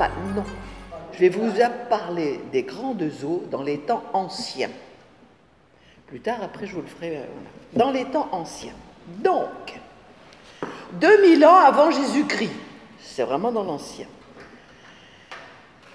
pas, non. Je vais vous parler des grandes eaux dans les temps anciens. Plus tard, après, je vous le ferai. Dans les temps anciens. Donc, 2000 ans avant Jésus-Christ, c'est vraiment dans l'ancien.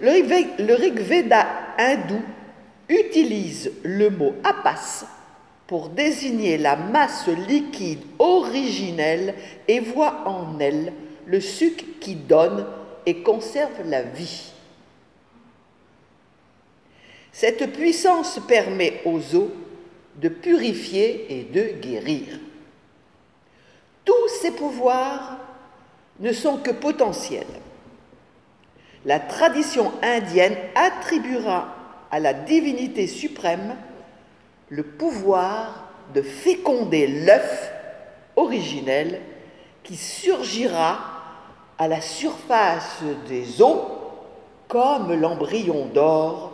Le Rig Veda hindou utilise le mot apas pour désigner la masse liquide originelle et voit en elle le suc qui donne et conserve la vie. Cette puissance permet aux eaux de purifier et de guérir. Tous ces pouvoirs ne sont que potentiels. La tradition indienne attribuera à la divinité suprême le pouvoir de féconder l'œuf originel qui surgira à la surface des eaux comme l'embryon d'or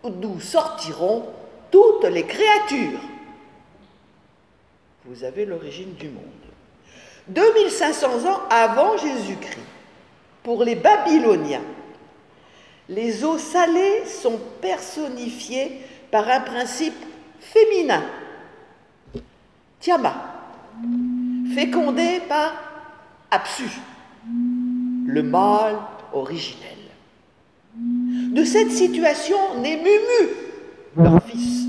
d'où sortiront toutes les créatures. Vous avez l'origine du monde. 2500 ans avant Jésus-Christ, pour les Babyloniens, les eaux salées sont personnifiées par un principe féminin, Tiamat, fécondé par Apsu, le mâle originel. De cette situation naît Mumu, leur fils,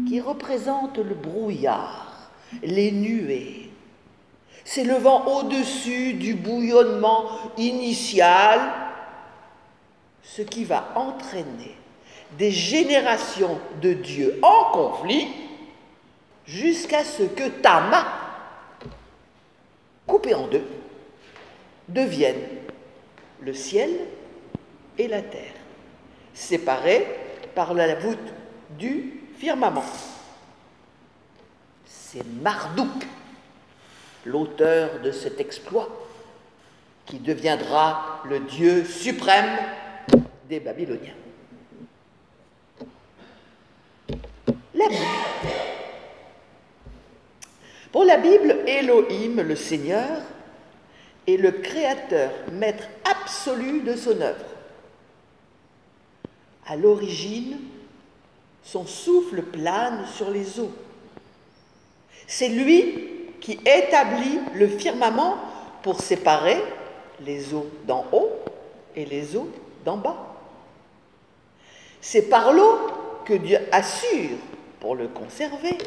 qui représente le brouillard, les nuées, s'élevant au-dessus du bouillonnement initial, ce qui va entraîner des générations de dieux en conflit jusqu'à ce que Tama, coupé en deux, devienne le ciel et la terre, séparés par la voûte du firmament. C'est Marduk, l'auteur de cet exploit, qui deviendra le dieu suprême des Babyloniens. La Bible. Pour la Bible, Elohim, le Seigneur, est le créateur, maître absolu de son œuvre. À l'origine, son souffle plane sur les eaux. C'est lui qui établit le firmament pour séparer les eaux d'en haut et les eaux d'en bas. C'est par l'eau que Dieu assure, pour le conserver,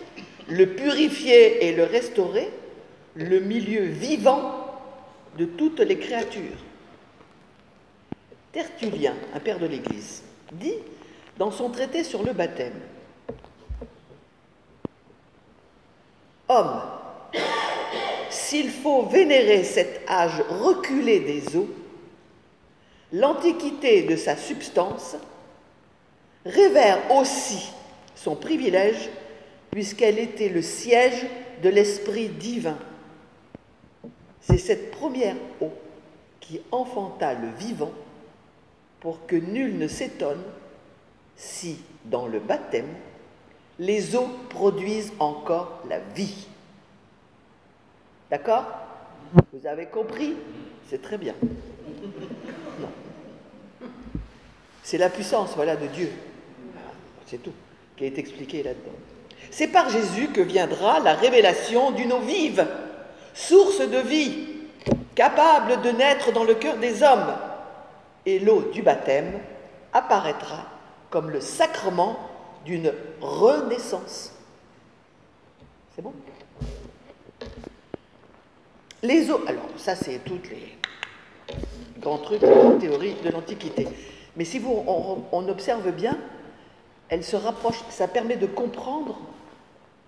le purifier et le restaurer, le milieu vivant de toutes les créatures. Tertullien, un père de l'Église, dit dans son traité sur le baptême: Homme, s'il faut vénérer cet âge reculé des eaux, l'antiquité de sa substance révère aussi son privilège, puisqu'elle était le siège de l'Esprit divin. C'est cette première eau qui enfanta le vivant, pour que nul ne s'étonne si, dans le baptême, les eaux produisent encore la vie. D'accord? Vous avez compris? C'est très bien. Non. C'est la puissance, voilà, de Dieu. C'est tout qui est expliqué là-dedans. C'est par Jésus que viendra la révélation d'une eau vive, source de vie, capable de naître dans le cœur des hommes. Et l'eau du baptême apparaîtra comme le sacrement d'une renaissance. C'est bon? Les eaux, alors ça c'est toutes les grands trucs, les grandes théories de l'Antiquité. Mais si on observe bien, elle se rapproche, ça permet de comprendre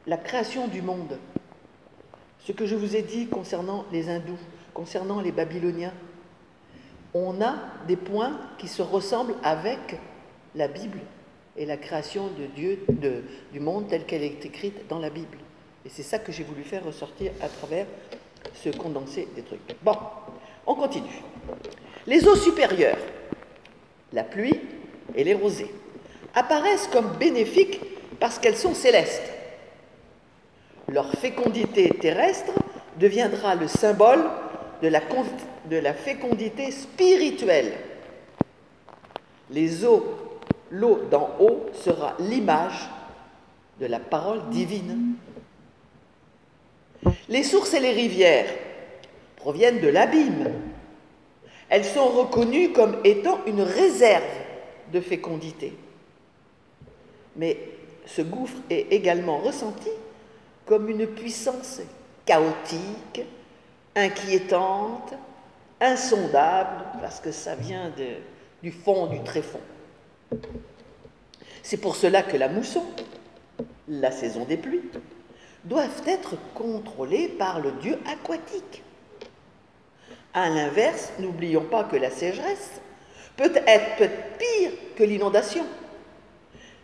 la création du monde. Ce que je vous ai dit concernant les hindous, concernant les babyloniens, on a des points qui se ressemblent avec la Bible et la création de Dieu, du monde telle qu'elle est écrite dans la Bible. Et c'est ça que j'ai voulu faire ressortir à travers ce condensé des trucs. Bon, on continue. Les eaux supérieures, la pluie et les rosées, apparaissent comme bénéfiques parce qu'elles sont célestes. Leur fécondité terrestre deviendra le symbole de la fécondité spirituelle. l'eau d'en haut sera l'image de la parole divine. Les sources et les rivières proviennent de l'abîme. Elles sont reconnues comme étant une réserve de fécondité. Mais ce gouffre est également ressenti comme une puissance chaotique, inquiétante, insondable, parce que ça vient du fond, du tréfonds. C'est pour cela que la mousson, la saison des pluies, doivent être contrôlées par le dieu aquatique. À l'inverse, n'oublions pas que la sécheresse peut être pire que l'inondation.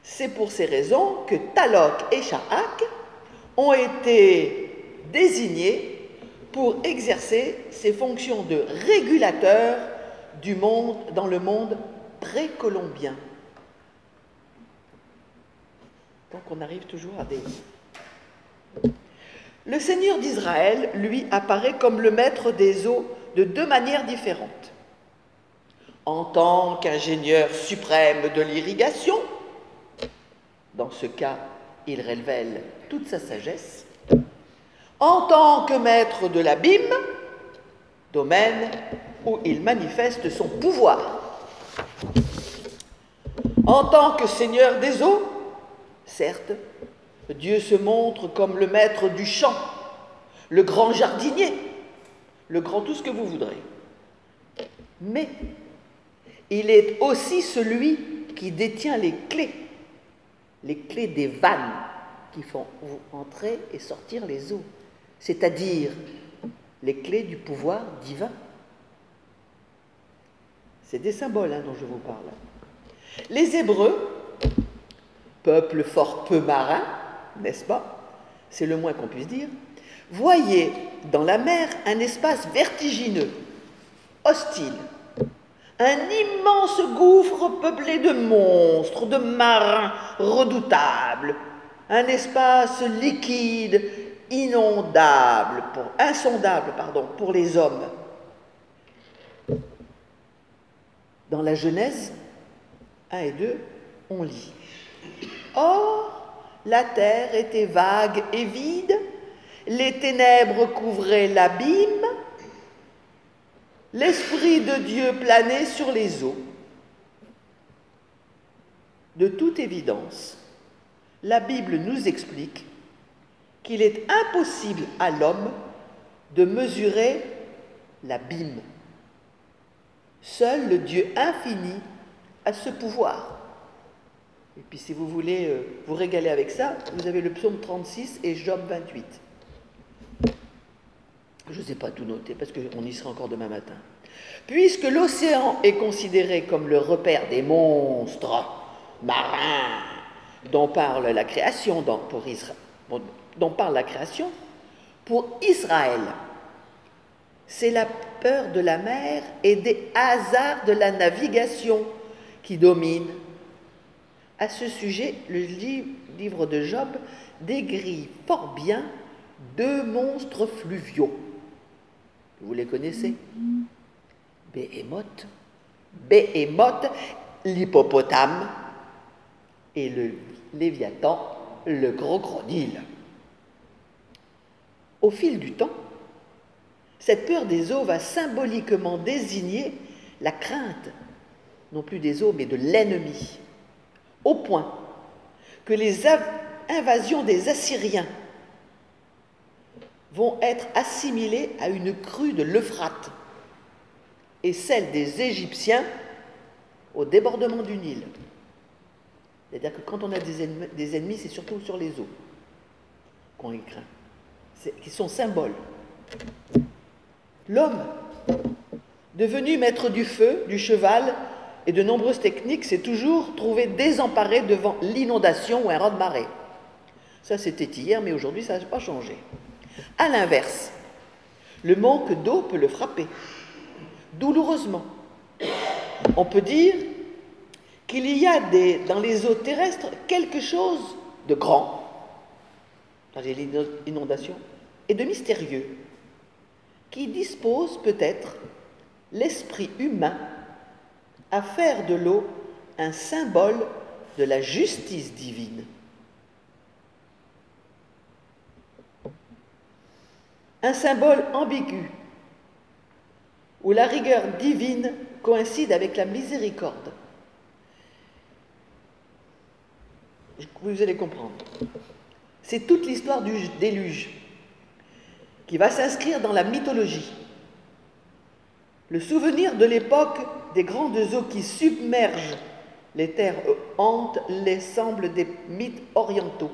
C'est pour ces raisons que Talok et Shahak ont été désignés pour exercer ces fonctions de régulateurs du monde dans le monde précolombien. Donc on arrive toujours à des... Le Seigneur d'Israël, lui, apparaît comme le maître des eaux de deux manières différentes. En tant qu'ingénieur suprême de l'irrigation, dans ce cas, il révèle toute sa sagesse. En tant que maître de l'abîme, domaine où il manifeste son pouvoir. En tant que seigneur des eaux, certes, Dieu se montre comme le maître du champ, le grand jardinier, le grand tout ce que vous voudrez. Mais il est aussi celui qui détient les clés des vannes qui font entrer et sortir les eaux, c'est-à-dire les clés du pouvoir divin. C'est des symboles dont je vous parle. Les Hébreux, peuple fort peu marin, n'est-ce pas? C'est le moins qu'on puisse dire, voyaient dans la mer un espace vertigineux, hostile, un immense gouffre peuplé de monstres, de marins redoutables, un espace liquide, insondable pour les hommes. Dans la Genèse 1 et 2, on lit « Or, la terre était vague et vide, les ténèbres couvraient l'abîme, l'Esprit de Dieu planait sur les eaux. » De toute évidence, la Bible nous explique qu'il est impossible à l'homme de mesurer l'abîme. Seul le Dieu infini a ce pouvoir. Et puis si vous voulez vous régaler avec ça, vous avez le psaume 36 et Job 28. Je n'ai pas tout noté parce qu'on y sera encore demain matin. Puisque l'océan est considéré comme le repère des monstres marins dont parle la création, pour Israël, c'est la peur de la mer et des hasards de la navigation qui dominent. À ce sujet, le livre de Job décrit fort bien deux monstres fluviaux. Vous les connaissez? Béhémoth, l'hippopotame, et le Léviathan, le gros crocodile. Au fil du temps, cette peur des eaux va symboliquement désigner la crainte, non plus des eaux, mais de l'ennemi, au point que les invasions des Assyriens vont être assimilées à une crue de l'Euphrate et celle des Égyptiens au débordement du Nil. C'est-à-dire que quand on a des ennemis, c'est surtout sur les eaux qu'on les craint, qui sont symboles. L'homme, devenu maître du feu, du cheval et de nombreuses techniques, s'est toujours trouvé désemparé devant l'inondation ou un raz-de-marée. Ça, c'était hier, mais aujourd'hui, ça n'a pas changé. À l'inverse, le manque d'eau peut le frapper, douloureusement. On peut dire qu'il y a dans les eaux terrestres quelque chose de grand, dans les inondations, et de mystérieux, qui dispose peut-être l'esprit humain à faire de l'eau un symbole de la justice divine. Un symbole ambigu, où la rigueur divine coïncide avec la miséricorde. Vous allez comprendre. C'est toute l'histoire du déluge qui va s'inscrire dans la mythologie. Le souvenir de l'époque des grandes eaux qui submergent les terres hantent les sembles des mythes orientaux.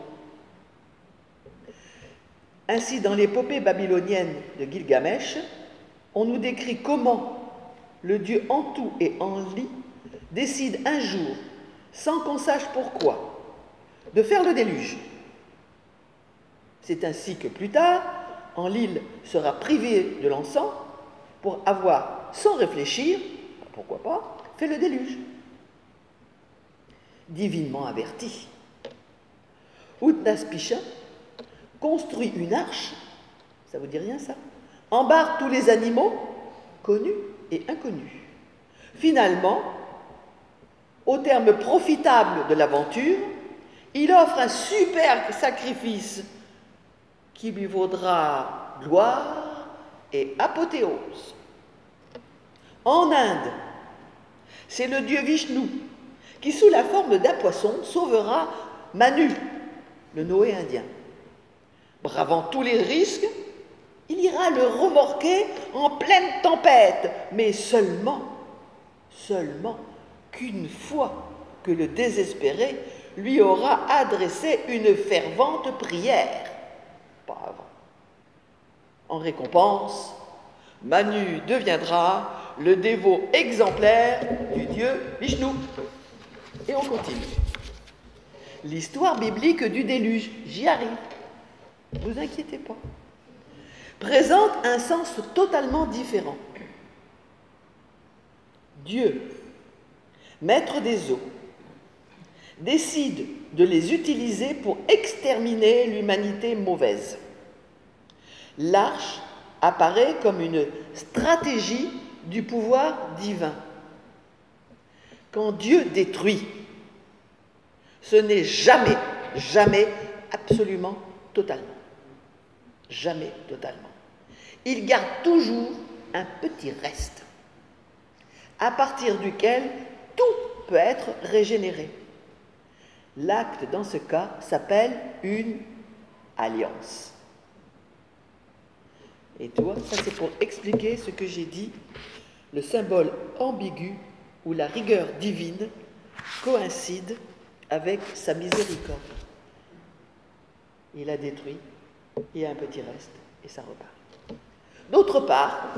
Ainsi, dans l'épopée babylonienne de Gilgamesh, on nous décrit comment le dieu Antu et Enlil décide un jour, sans qu'on sache pourquoi, de faire le déluge. C'est ainsi que plus tard, Enlil sera privé de l'encens pour avoir, sans réfléchir, pourquoi pas, fait le déluge. Divinement averti, Utnapishtim construit une arche, ça vous dit rien ça? Embarque tous les animaux, connus et inconnus. Finalement, au terme profitable de l'aventure, il offre un super sacrifice qui lui vaudra gloire et apothéose. En Inde, c'est le dieu Vishnu qui, sous la forme d'un poisson, sauvera Manu, le Noé indien. Bravant tous les risques, il ira le remorquer en pleine tempête, mais seulement qu'une fois que le désespéré lui aura adressé une fervente prière. Pas avant. En récompense, Manu deviendra le dévot exemplaire du dieu Vishnu. Et on continue. L'histoire biblique du déluge, j'y arrive. Ne vous inquiétez pas. Présente un sens totalement différent. Dieu, maître des eaux, décide de les utiliser pour exterminer l'humanité mauvaise. L'arche apparaît comme une stratégie du pouvoir divin. Quand Dieu détruit, ce n'est jamais, absolument, totalement. Jamais totalement. Il garde toujours un petit reste, à partir duquel tout peut être régénéré. L'acte, dans ce cas, s'appelle une alliance. Et tu vois, ça c'est pour expliquer ce que j'ai dit, le symbole ambigu où la rigueur divine coïncide avec sa miséricorde. Il a détruit, il y a un petit reste, et ça repart. D'autre part,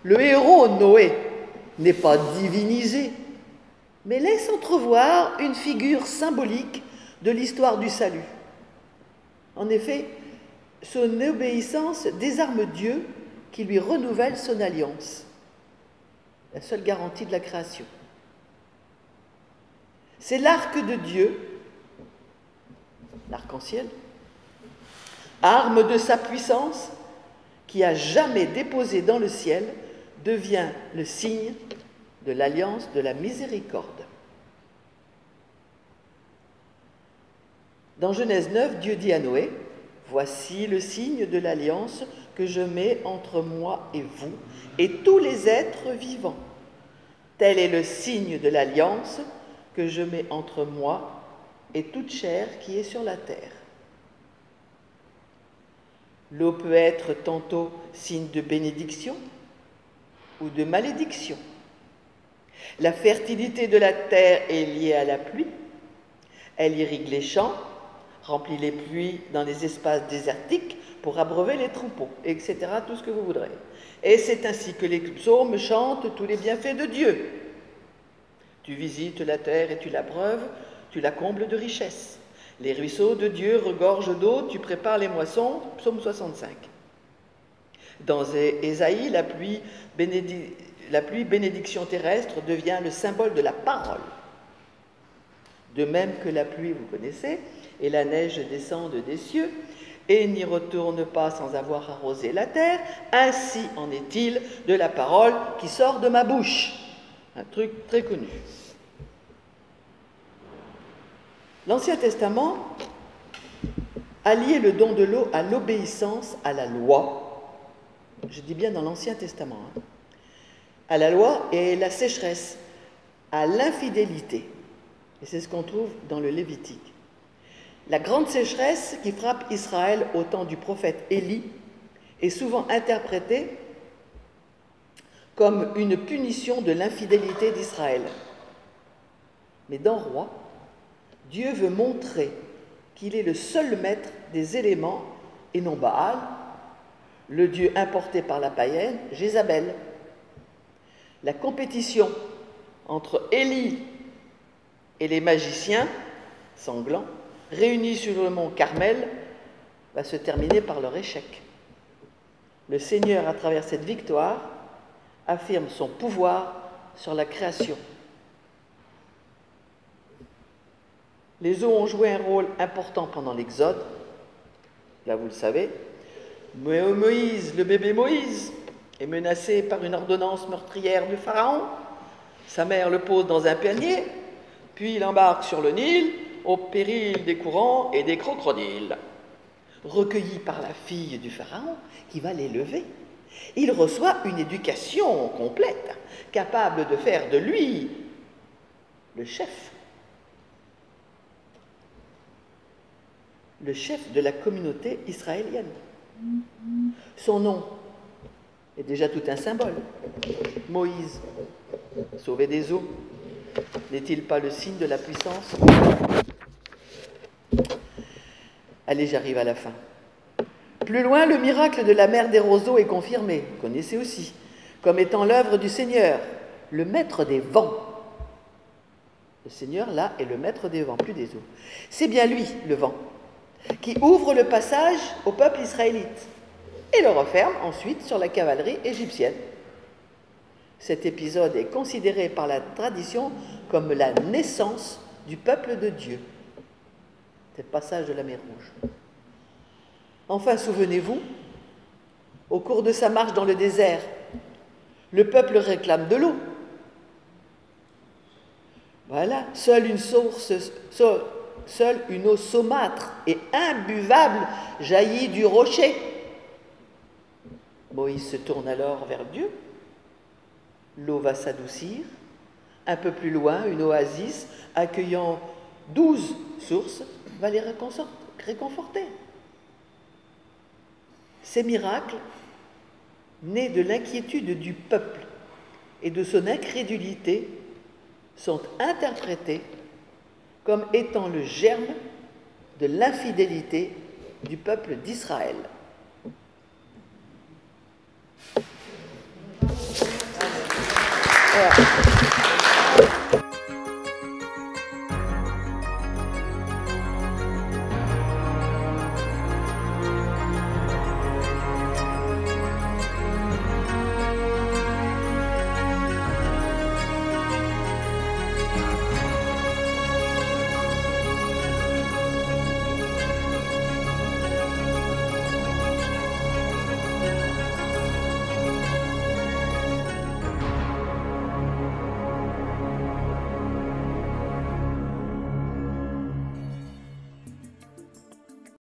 le héros Noé n'est pas divinisé, mais laisse entrevoir une figure symbolique de l'histoire du salut. En effet, son obéissance désarme Dieu qui lui renouvelle son alliance, la seule garantie de la création. C'est l'arc de Dieu, l'arc-en-ciel, arme de sa puissance, qui a jamais déposé dans le ciel, devient le signe de l'alliance de la miséricorde. Dans Genèse 9, Dieu dit à Noé, « Voici le signe de l'alliance que je mets entre moi et vous et tous les êtres vivants. Tel est le signe de l'alliance que je mets entre moi et toute chair qui est sur la terre. » L'eau peut être tantôt signe de bénédiction ou de malédiction. La fertilité de la terre est liée à la pluie. Elle irrigue les champs, remplit les puits dans les espaces désertiques pour abreuver les troupeaux, etc., tout ce que vous voudrez. Et c'est ainsi que les psaumes chantent tous les bienfaits de Dieu. Tu visites la terre et tu l'abreuves, tu la combles de richesses. Les ruisseaux de Dieu regorgent d'eau, tu prépares les moissons, psaume 65. Dans Ésaïe, la pluie bénédiction terrestre devient le symbole de la parole. De même que la pluie, vous connaissez, et la neige descendent des cieux, et n'y retourne pas sans avoir arrosé la terre, ainsi en est-il de la parole qui sort de ma bouche. Un truc très connu. L'Ancien Testament a lié le don de l'eau à l'obéissance à la loi. Je dis bien dans l'Ancien Testament. À la loi et la sécheresse, à l'infidélité. Et c'est ce qu'on trouve dans le Lévitique. La grande sécheresse qui frappe Israël au temps du prophète Élie est souvent interprétée comme une punition de l'infidélité d'Israël. Mais dans Roi, Dieu veut montrer qu'il est le seul maître des éléments et non Baal, le dieu importé par la païenne, Jézabel. La compétition entre Élie et les magiciens sanglants réunis sur le mont Carmel va se terminer par leur échec. Le Seigneur, à travers cette victoire, affirme son pouvoir sur la création. Les eaux ont joué un rôle important pendant l'Exode, là vous le savez. Moïse, le bébé Moïse, est menacé par une ordonnance meurtrière du Pharaon. Sa mère le pose dans un panier, puis il embarque sur le Nil au péril des courants et des crocodiles. Recueilli par la fille du Pharaon qui va l'élever, il reçoit une éducation complète, capable de faire de lui le chef de la communauté israélienne. Son nom est déjà tout un symbole. Moïse, sauvé des eaux, n'est-il pas le signe de la puissance? Allez, j'arrive à la fin. Plus loin, le miracle de la mer des roseaux est confirmé, vous connaissez aussi, comme étant l'œuvre du Seigneur, le maître des vents. Le Seigneur, là, est le maître des vents, plus des eaux. C'est bien lui, le vent, qui ouvre le passage au peuple israélite et le referme ensuite sur la cavalerie égyptienne. Cet épisode est considéré par la tradition comme la naissance du peuple de Dieu. C'est le passage de la mer Rouge. Enfin, souvenez-vous, au cours de sa marche dans le désert, le peuple réclame de l'eau. Voilà, seule une eau saumâtre et imbuvable jaillit du rocher. Moïse se tourne alors vers Dieu. L'eau va s'adoucir. Un peu plus loin, une oasis accueillant 12 sources va les réconforter. Ces miracles, nés de l'inquiétude du peuple et de son incrédulité, sont interprétés comme étant le germe de l'infidélité du peuple d'Israël.